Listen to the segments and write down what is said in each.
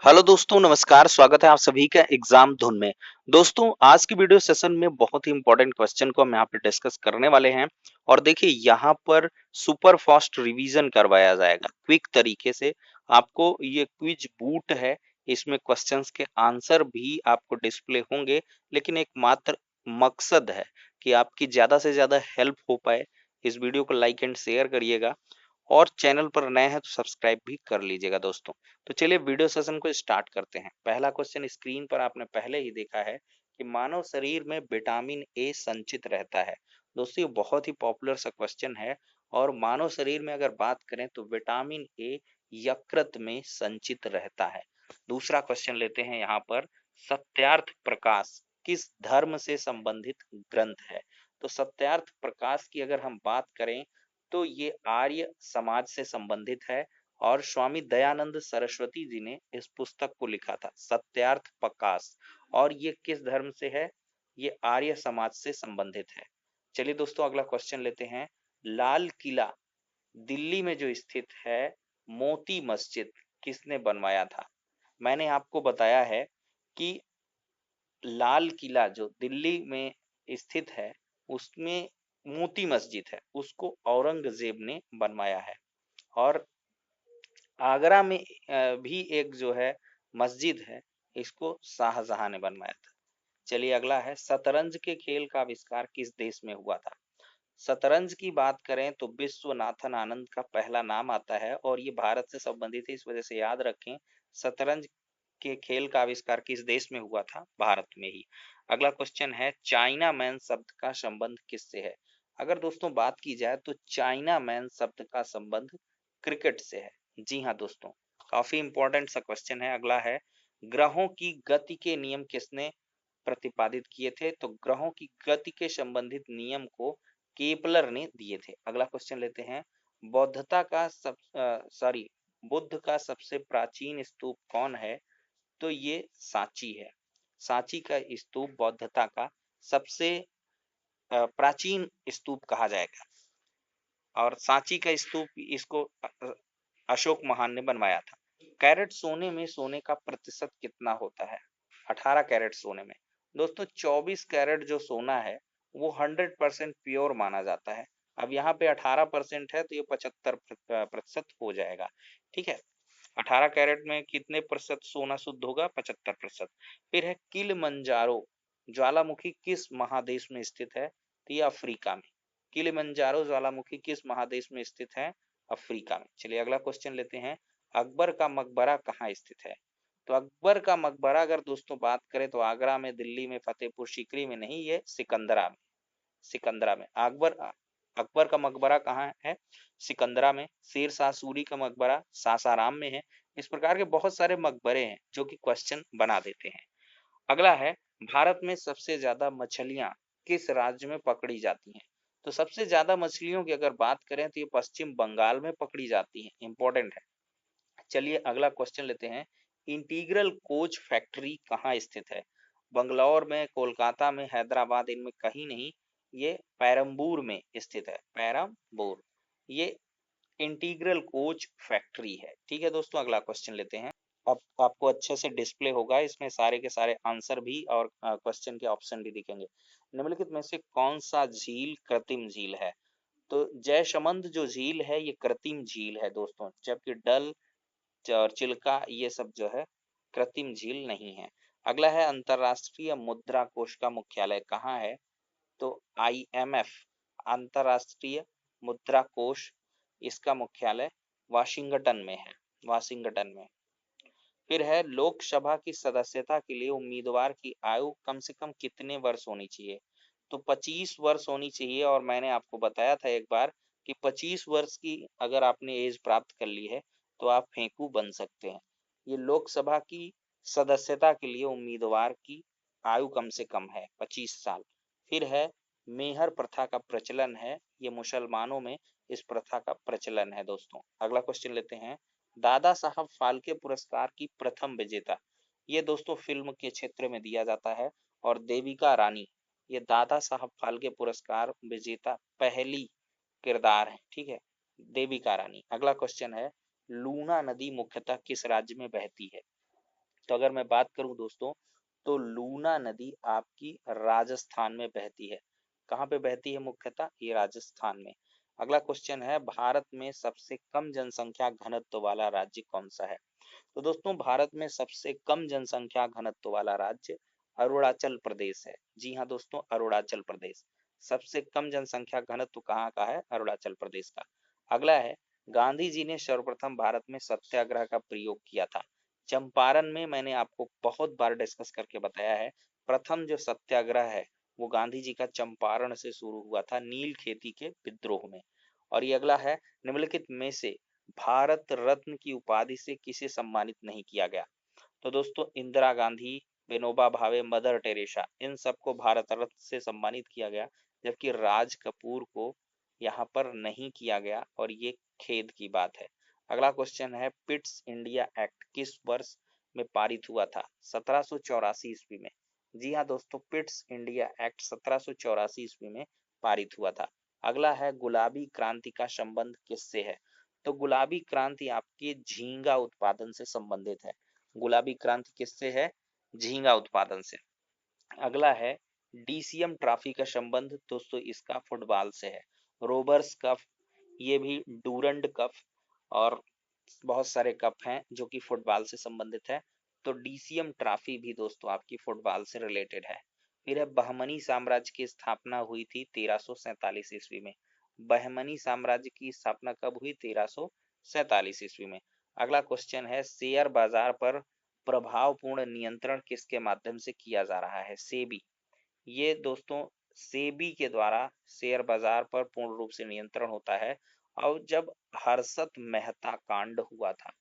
Hello दोस्तों, नमस्कार। स्वागत है आप सभी का एग्जाम धुन में। दोस्तों, आज की वीडियो सेशन में बहुत ही इंपॉर्टेंट क्वेश्चन को हम यहाँ पे डिस्कस करने वाले हैं। और देखिए, यहाँ पर सुपर फास्ट रिवीजन करवाया जाएगा क्विक तरीके से। आपको ये क्विज बूट है, इसमें क्वेश्चंस के आंसर भी आपको डिस्प्ले होंगे, लेकिन एक मात्र मकसद है कि आपकी ज्यादा से ज्यादा हेल्प हो पाए। इस वीडियो को लाइक एंड शेयर करिएगा, और चैनल पर नए हैं तो सब्सक्राइब भी कर लीजिएगा दोस्तों। तो चलिए वीडियो सेशन को स्टार्ट करते हैं। पहला क्वेश्चन स्क्रीन पर आपने पहले ही देखा है कि मानव शरीर में विटामिन ए संचित रहता है। दोस्तों, ये बहुत ही पॉपुलर सा क्वेश्चन है। और मानव शरीर में अगर बात करें तो विटामिन ए यकृत में संचित रहता है। दूसरा क्वेश्चन लेते हैं यहाँ पर। सत्यार्थ प्रकाश किस धर्म से संबंधित ग्रंथ है? तो सत्यार्थ प्रकाश की अगर हम बात करें तो ये आर्य समाज से संबंधित है। और स्वामी दयानंद सरस्वती जी ने इस पुस्तक को लिखा था, सत्यार्थ प्रकाश। और ये किस धर्म से है? ये आर्य समाज से संबंधित है। चलिए दोस्तों, अगला क्वेश्चन लेते हैं। लाल किला दिल्ली में जो स्थित है, मोती मस्जिद किसने बनवाया था? मैंने आपको बताया है कि लाल किला जो दिल्ली में स्थित है, उसमें मोती मस्जिद है, उसको औरंगजेब ने बनवाया है। और आगरा में भी एक जो है मस्जिद है, इसको शाहजहां ने बनवाया था। चलिए अगला है। शतरंज के खेल का आविष्कार किस देश में हुआ था? शतरंज की बात करें तो विश्वनाथन आनंद का पहला नाम आता है, और ये भारत से संबंधित है, इस वजह से याद रखें। शतरंज के खेल का आविष्कार किस देश में हुआ था? भारत में ही। अगला क्वेश्चन है, चाइना मैन शब्द का संबंध किससे है? अगर दोस्तों बात की जाए तो चाइना मैन शब्द का संबंध क्रिकेट से है। जी हाँ दोस्तों, काफी इंपॉर्टेंट सा क्वेश्चन है। अगला है, ग्रहों की गति के नियम किसने प्रतिपादित किए थे? तो ग्रहों की गति के संबंधित नियम को केपलर ने दिए थे। अगला क्वेश्चन लेते हैं। बौद्धता का सब सॉरी बुद्ध का सबसे प्राचीन स्तूप कौन है? तो ये सांची है। सांची का स्तूप बौद्धता का सबसे प्राचीन स्तूप कहा जाएगा। और सांची का स्तूप इसको अशोक महान ने बनवाया था। कैरेट सोने में सोने का प्रतिशत कितना होता है? 18 कैरेट सोने में। दोस्तों, 24 कैरेट जो सोना है वो 100% प्योर माना जाता है। अब यहाँ पे 18% है तो ये 75 प्रतिशत हो जाएगा। ठीक है, 18 कैरेट में कितने प्रतिशत सोना शुद्ध होगा? 75%। फिर है, किलिमंजारो ज्वालामुखी किस महादेश में स्थित है? तो ये अफ्रीका में। किलिमंजारो ज्वालामुखी किस महादेश में स्थित है? अफ्रीका में। चलिए अगला क्वेश्चन लेते हैं। अकबर का मकबरा कहाँ स्थित है? तो अकबर का मकबरा अगर दोस्तों बात करें तो आगरा में, दिल्ली में, फतेहपुर सीकरी में नहीं, ये सिकंदरा में। सिकंदरा में अकबर अकबर का मकबरा कहाँ है? सिकंदरा में। शेर शाह सूरी का मकबरा सासाराम में है। इस प्रकार के बहुत सारे मकबरे हैं जो कि क्वेश्चन बना देते हैं। अगला है, भारत में सबसे ज्यादा मछलियां किस राज्य में पकड़ी जाती हैं? तो सबसे ज्यादा मछलियों की अगर बात करें तो ये पश्चिम बंगाल में पकड़ी जाती हैं। इंपॉर्टेंट है। चलिए अगला क्वेश्चन लेते हैं। इंटीग्रल कोच फैक्ट्री कहाँ स्थित है? बंगलौर में, कोलकाता में, हैदराबाद, इनमें कहीं नहीं। ये पैरम्बूर में स्थित है। पैरम्बूर। ये इंटीग्रल कोच फैक्ट्री है। ठीक है दोस्तों, अगला क्वेश्चन लेते हैं। अब आपको अच्छे से डिस्प्ले होगा, इसमें सारे के सारे आंसर भी और क्वेश्चन के ऑप्शन भी दिखेंगे। निम्नलिखित में से कौन सा झील कृत्रिम झील है? तो जयसमंद जो झील है ये कृत्रिम झील है दोस्तों, जबकि डल और चिल्का ये सब जो है कृत्रिम झील नहीं है। अगला है, अंतरराष्ट्रीय मुद्रा कोष का मुख्यालय कहाँ है? तो IMF, अंतरराष्ट्रीय मुद्रा कोष, इसका मुख्यालय वाशिंगटन में है। वाशिंगटन में। फिर है, लोकसभा की सदस्यता के लिए उम्मीदवार की आयु कम से कम कितने वर्ष होनी चाहिए? तो 25 वर्ष होनी चाहिए। और मैंने आपको बताया था एक बार कि 25 वर्ष की अगर आपने एज प्राप्त कर ली है तो आप फेंकू बन सकते हैं। ये लोकसभा की सदस्यता के लिए उम्मीदवार की आयु कम से कम है 25 साल। फिर है, मेहर प्रथा का प्रचलन है, ये मुसलमानों में इस प्रथा का प्रचलन है दोस्तों। अगला क्वेश्चन लेते हैं। दादा साहब फाल्के पुरस्कार की प्रथम विजेता, ये दोस्तों फिल्म के क्षेत्र में दिया जाता है। और देविका रानी, ये दादा साहब फाल्के पुरस्कार विजेता पहली किरदार है। ठीक है, देविका रानी। अगला क्वेश्चन है, लूना नदी मुख्यतः किस राज्य में बहती है? तो अगर मैं बात करूं दोस्तों, तो लूना नदी आपकी राजस्थान में बहती है। कहाँ पे बहती है मुख्यतः? ये राजस्थान में। अगला क्वेश्चन है, भारत में सबसे कम जनसंख्या घनत्व वाला राज्य कौन सा है? तो दोस्तों भारत में सबसे कम जनसंख्या घनत्व वाला राज्य अरुणाचल प्रदेश है। जी हाँ दोस्तों, अरुणाचल प्रदेश सबसे कम जनसंख्या घनत्व कहाँ का है? अरुणाचल प्रदेश का। अगला है, गांधी जी ने सर्वप्रथम भारत में सत्याग्रह का प्रयोग किया था। चंपारण में मैंने आपको बहुत बार डिस्कस करके बताया है, प्रथम जो सत्याग्रह है वो गांधी जी का चंपारण से शुरू हुआ था, नील खेती के विद्रोह में। और ये अगला है, निम्नलिखित में से भारत रत्न की उपाधि से किसे सम्मानित नहीं किया गया? तो दोस्तों इंदिरा गांधी, विनोबा भावे, मदर टेरेसा, इन सबको भारत रत्न से सम्मानित किया गया, जबकि राज कपूर को यहाँ पर नहीं किया गया, और ये खेद की बात है। अगला क्वेश्चन है, पिट्स इंडिया एक्ट किस वर्ष में पारित हुआ था? 1784 ईस्वी में। जी हाँ दोस्तों, पिट्स इंडिया एक्ट 1784 ईस्वी में पारित हुआ था। अगला है, गुलाबी क्रांति का संबंध किससे है? तो गुलाबी क्रांति आपके झींगा उत्पादन से संबंधित है। गुलाबी क्रांति किससे है? झींगा उत्पादन से। अगला है, डीसीएम ट्रॉफी का संबंध दोस्तों इसका फुटबॉल से है। रोबर्स कप, ये भी डूरंड कप, और बहुत सारे कप हैं जो कि फुटबॉल से संबंधित है। तो डीसीएम ट्रॉफी भी दोस्तों आपकी फुटबॉल से रिलेटेड है। फिर है, बहमनी साम्राज्य की स्थापना हुई थी 1347 ईस्वी में। बहमनी साम्राज्य की स्थापना कब हुई? 1347 ईस्वी में। अगला क्वेश्चन है, शेयर बाजार पर प्रभावपूर्ण नियंत्रण किसके माध्यम से किया जा रहा है? सेबी। ये दोस्तों सेबी के द्वारा शेयर बाजार पर पूर्ण रूप से नियंत्रण होता है। और जब हर्षद मेहता कांड हुआ था,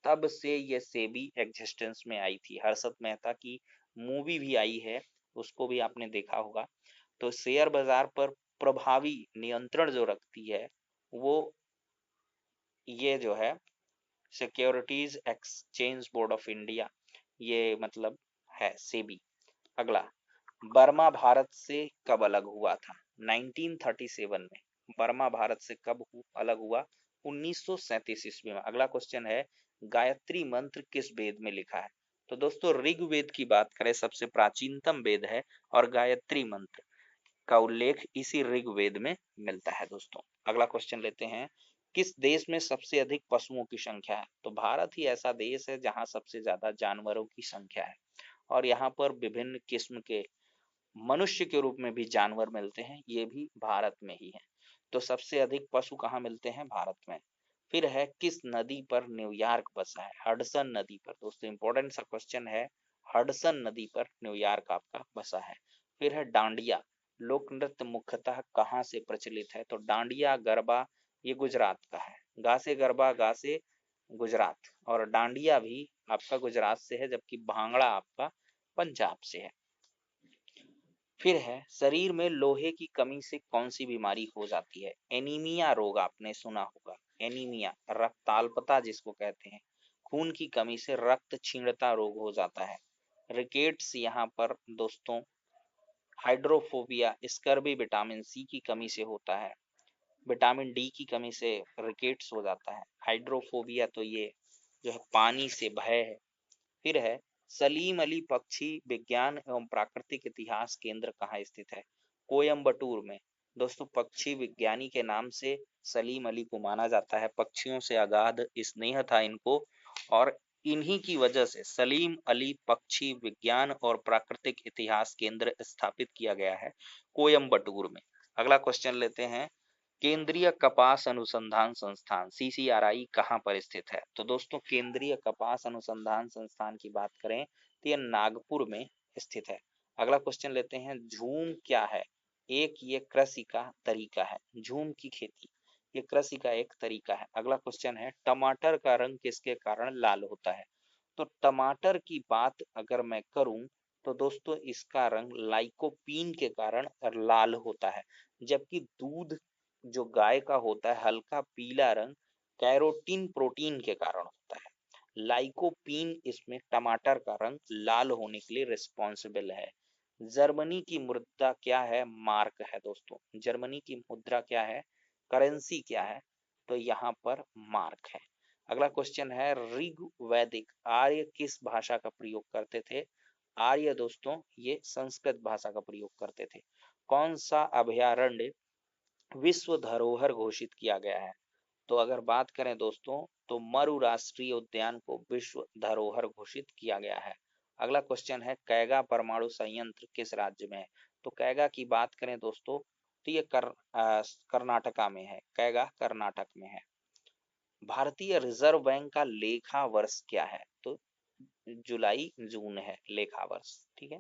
तब से ये सेबी एग्जिस्टेंस में आई थी। हर्षद मेहता की मूवी भी आई है, उसको भी आपने देखा होगा। तो शेयर बाजार पर प्रभावी नियंत्रण जो रखती है वो ये जो है securities exchange board of India, ये मतलब है सेबी। अगला, बर्मा भारत से कब अलग हुआ था? 1937 में। बर्मा भारत से कब अलग हुआ? 1937 ईस्वी में। अगला क्वेश्चन है, गायत्री मंत्र किस वेद में लिखा है? तो दोस्तों ऋग्वेद की बात करें, सबसे प्राचीनतम वेद है, और गायत्री मंत्र का उल्लेख इसी ऋग्वेद में मिलता है दोस्तों। अगला क्वेश्चन लेते हैं, किस देश में सबसे अधिक पशुओं की संख्या है? तो भारत ही ऐसा देश है जहां सबसे ज्यादा जानवरों की संख्या है, और यहाँ पर विभिन्न किस्म के मनुष्य के रूप में भी जानवर मिलते हैं, ये भी भारत में ही है। तो सबसे अधिक पशु कहाँ मिलते हैं? भारत में। फिर है, किस नदी पर न्यूयॉर्क बसा है? हडसन नदी पर। दोस्तों इंपॉर्टेंट सा क्वेश्चन है, हडसन नदी पर न्यूयॉर्क आपका बसा है। फिर है, डांडिया लोक नृत्य मुख्यतः कहाँ से प्रचलित है? तो डांडिया गरबा ये गुजरात का है। गा से गरबा, गा से गुजरात, और डांडिया भी आपका गुजरात से है, जबकि भांगड़ा आपका पंजाब से है। फिर है, शरीर में लोहे की कमी से कौन सी बीमारी हो जाती है? एनीमिया रोग आपने सुना होगा। एनीमिया, रक्ताल्पता जिसको कहते हैं, खून की कमी से रक्त क्षीणता रोग हो जाता है। रिकेट्स यहाँ पर दोस्तों हाइड्रोफोबिया, स्कर्वी विटामिन सी की कमी से होता है। विटामिन डी की कमी से रिकेट्स हो जाता है। हाइड्रोफोबिया तो ये जो है पानी से भय है। फिर है, सलीम अली पक्षी विज्ञान एवं प्राकृतिक इतिहास केंद्र कहाँ स्थित है? कोयम्बटूर में। दोस्तों पक्षी विज्ञानी के नाम से सलीम अली को माना जाता है, पक्षियों से अगाध स्नेह था इनको, और इन्हीं की वजह से सलीम अली पक्षी विज्ञान और प्राकृतिक इतिहास केंद्र स्थापित किया गया है कोयम्बटूर में। अगला क्वेश्चन लेते हैं, केंद्रीय कपास अनुसंधान संस्थान सीसीआरआई कहाँ पर स्थित है? तो दोस्तों केंद्रीय कपास अनुसंधान संस्थान की बात करें तो यह नागपुर में स्थित है। अगला क्वेश्चन लेते हैं, झूम क्या है? एक ये कृषि का तरीका है, झूम की खेती ये कृषि का एक तरीका है। अगला क्वेश्चन है, टमाटर का रंग किसके कारण लाल होता है? तो टमाटर की बात अगर मैं करूं तो दोस्तों इसका रंग लाइकोपीन के कारण लाल होता है, जबकि दूध जो गाय का होता है हल्का पीला रंग कैरोटीन प्रोटीन के कारण होता है। लाइकोपीन इसमें टमाटर का रंग लाल होने के लिए रिस्पॉन्सिबल है। जर्मनी की मुद्रा क्या है? मार्क है दोस्तों। जर्मनी की मुद्रा क्या है? करेंसी क्या है? तो यहाँ पर मार्क है। अगला क्वेश्चन है ऋग्वैदिक आर्य किस भाषा का प्रयोग करते थे? आर्य दोस्तों ये संस्कृत भाषा का प्रयोग करते थे। कौन सा अभयारण्य विश्व धरोहर घोषित किया गया है? तो अगर बात करें दोस्तों तो मरु राष्ट्रीय उद्यान को विश्व धरोहर घोषित किया गया है। अगला क्वेश्चन है कैगा परमाणु संयंत्र किस राज्य में है? तो कैगा की बात करें दोस्तों तो ये कर्नाटका में है। कैगा कर्नाटक में है। भारतीय रिजर्व बैंक का लेखा वर्ष क्या है? तो जुलाई जून है लेखा वर्ष। ठीक है।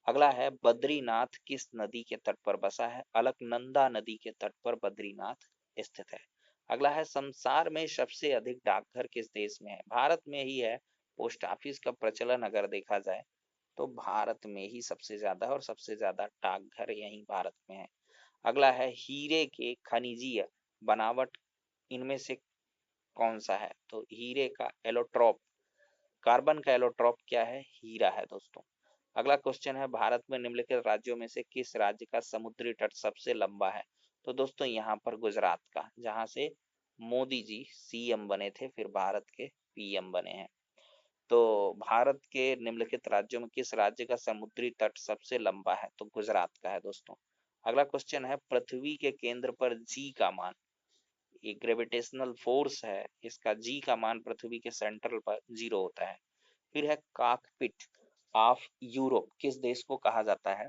अगला है बद्रीनाथ किस नदी के तट पर बसा है? अलकनंदा नदी के तट पर बद्रीनाथ स्थित है। अगला है संसार में सबसे अधिक डाकघर किस देश में है? भारत में ही है। पोस्ट ऑफिस का प्रचलन अगर देखा जाए तो भारत में ही सबसे ज्यादा और सबसे ज्यादा डाकघर यही भारत में है। अगला है हीरे के खनिजीय बनावट इनमें से कौन सा है? तो हीरे का एलोट्रॉप, कार्बन का एलोट्रॉप क्या है? हीरा है दोस्तों। अगला क्वेश्चन है भारत में निम्नलिखित राज्यों में से किस राज्य का समुद्री तट सबसे लंबा है? तो दोस्तों यहाँ पर गुजरात का, जहां से मोदी जी सीएम बने थे फिर भारत के पीएम बने हैं। तो भारत के निम्नलिखित राज्यों में किस राज्य का समुद्री तट सबसे लंबा है? तो गुजरात का है दोस्तों। अगला क्वेश्चन है पृथ्वी के केंद्र पर जी का मान, ये ग्रेविटेशनल फोर्स है, इसका जी का मान पृथ्वी के सेंट्रल पर 0 होता है। फिर है कॉकपिट ऑफ यूरोप किस देश को कहा जाता है?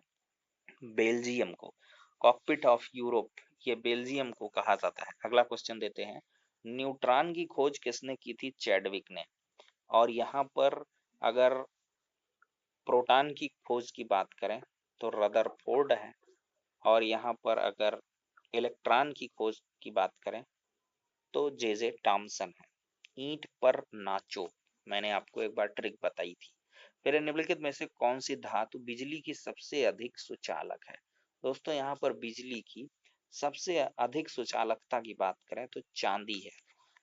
बेल्जियम को। कॉकपिट ऑफ यूरोप ये बेल्जियम को कहा जाता है। अगला क्वेश्चन देते हैं न्यूट्रॉन की खोज किसने की थी? चैडविक ने। और यहाँ पर अगर प्रोटॉन की खोज की बात करें तो रदरफोर्ड है। और यहाँ पर अगर इलेक्ट्रॉन की खोज की बात करें तो जे टॉमसन है। ईंट पर नाचो मैंने आपको एक बार ट्रिक बताई थी। फिर निम्नलिखित में से कौन सी धातु बिजली की सबसे अधिक सुचालक है? दोस्तों यहाँ पर बिजली की सबसे अधिक सुचालकता की बात करें तो चांदी है।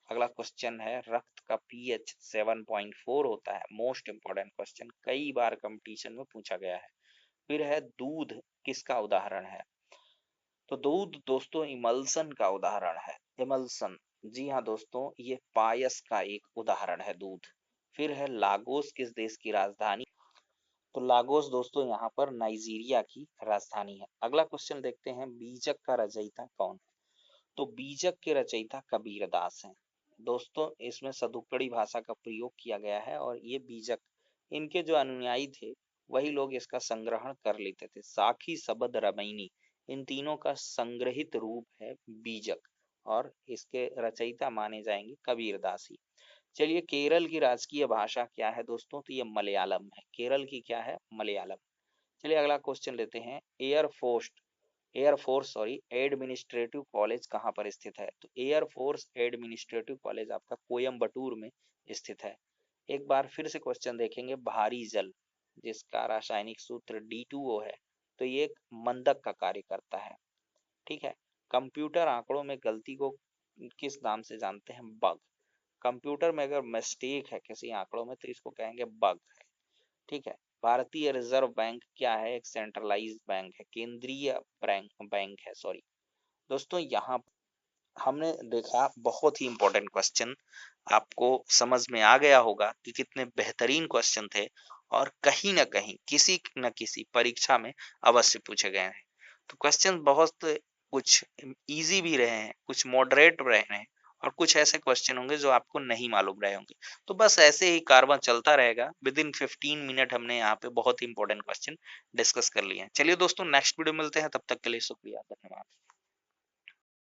अगला क्वेश्चन है रक्त का पीएच 7.4 होता है। मोस्ट इंपोर्टेंट क्वेश्चन, कई बार कंपटीशन में पूछा गया है। फिर है दूध किसका उदाहरण है? तो दूध दोस्तों इमल्सन का उदाहरण है। इमल्सन, जी हाँ दोस्तों ये पायस का एक उदाहरण है दूध। फिर है लागोस किस देश की राजधानी? तो लागोस दोस्तों यहाँ पर नाइजीरिया की राजधानी है। अगला क्वेश्चन देखते हैं बीजक का रचयिता कौन है? तो बीजक के रचयिता कबीरदास हैं। दोस्तों इसमें सदुक्कड़ी भाषा का प्रयोग किया गया है और ये बीजक इनके जो अनुयायी थे वही लोग इसका संग्रहण कर लेते थे। साखी शबद रमैनी इन तीनों का संग्रहित रूप है बीजक और इसके रचयिता माने जाएंगे कबीरदास ही। चलिए केरल की राजकीय भाषा क्या है दोस्तों? तो ये मलयालम है। केरल की क्या है? मलयालम। चलिए अगला क्वेश्चन लेते हैं एयरफोर्स एडमिनिस्ट्रेटिव कॉलेज कहाँ पर स्थित है? तो एयरफोर्स एडमिनिस्ट्रेटिव कॉलेज आपका कोयम्बटूर में स्थित है। एक बार फिर से क्वेश्चन देखेंगे भारी जल जिसका रासायनिक सूत्र D2O है तो ये एक मंदक का कार्य करता है। ठीक है। कंप्यूटर आंकड़ों में गलती को किस नाम से जानते हैं? बग। कंप्यूटर में अगर मिस्टेक है किसी आंकड़ों में तो इसको कहेंगे बग है। ठीक है। भारतीय रिजर्व बैंक क्या है? एक सेंट्रलाइज्ड बैंक है, केंद्रीय बैंक है सॉरी। दोस्तों यहाँ हमने देखा बहुत ही इंपॉर्टेंट क्वेश्चन, आपको समझ में आ गया होगा कि कितने बेहतरीन क्वेश्चन थे और कहीं ना कहीं किसी न किसी परीक्षा में अवश्य पूछे गए हैं। तो क्वेश्चन बहुत कुछ इजी भी रहे हैं, कुछ मॉडरेट रहे हैं और कुछ ऐसे क्वेश्चन होंगे जो आपको नहीं मालूम रहे होंगे। तो बस ऐसे ही कारवां चलता रहेगा। विद इन 15 मिनट हमने यहाँ पे बहुत ही इंपॉर्टेंट क्वेश्चन डिस्कस कर लिए हैं। चलिए दोस्तों नेक्स्ट वीडियो मिलते हैं, तब तक के लिए शुक्रिया, धन्यवाद।